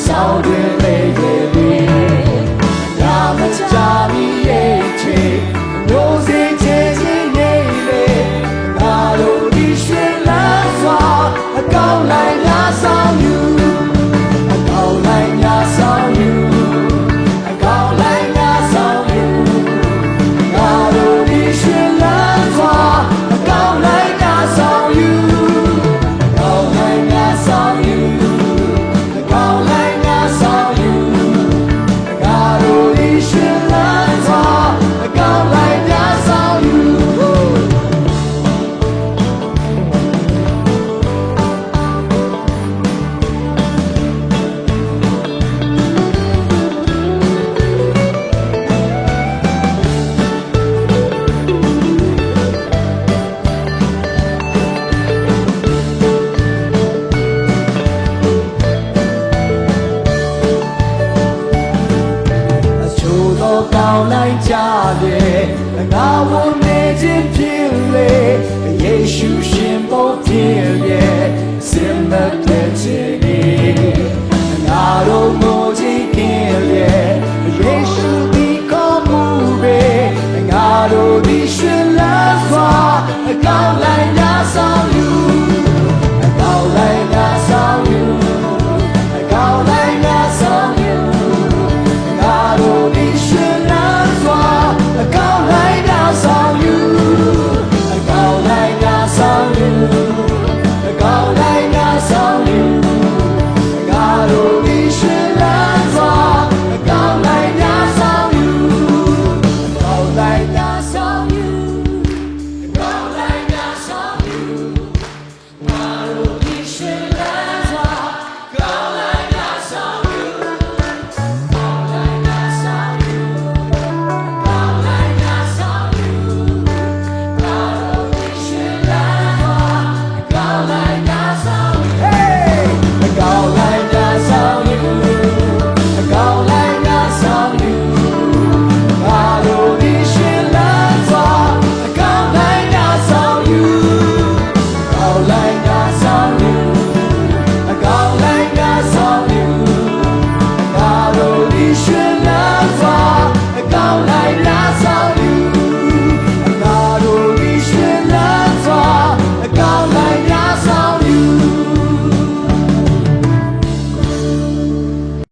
ဆောင်တွင်လေရဲ့ပြီညာမချမီရဲ့ချေမျိုးစင်ချေချင်းနေလေငါတို့ဒီရွှေလန်းစွာအကောင်းလိုက်များဆောင်ယူအကောင်းလိုက်များဆောင်ယူအကောင်းလိုက်များဆောင်ယူငါတို့ဒီရွှေလန်းစွာအကောင်းလိုက်များဆောင်ယူအကောင်းလိုက်များဆောင်ယူအကောင်းလိုက်များဆောင်ယူငါတို့ဒီရွှေလန်းစွာအကောင်းလိုက်များဆောင်ယူကောင်းလိုက်ကြတယ်ငါဝန်နေခြင်းဖြစ်လေယေရှုရှင်ဘုရားဖြစ်ရဲ့စင်မ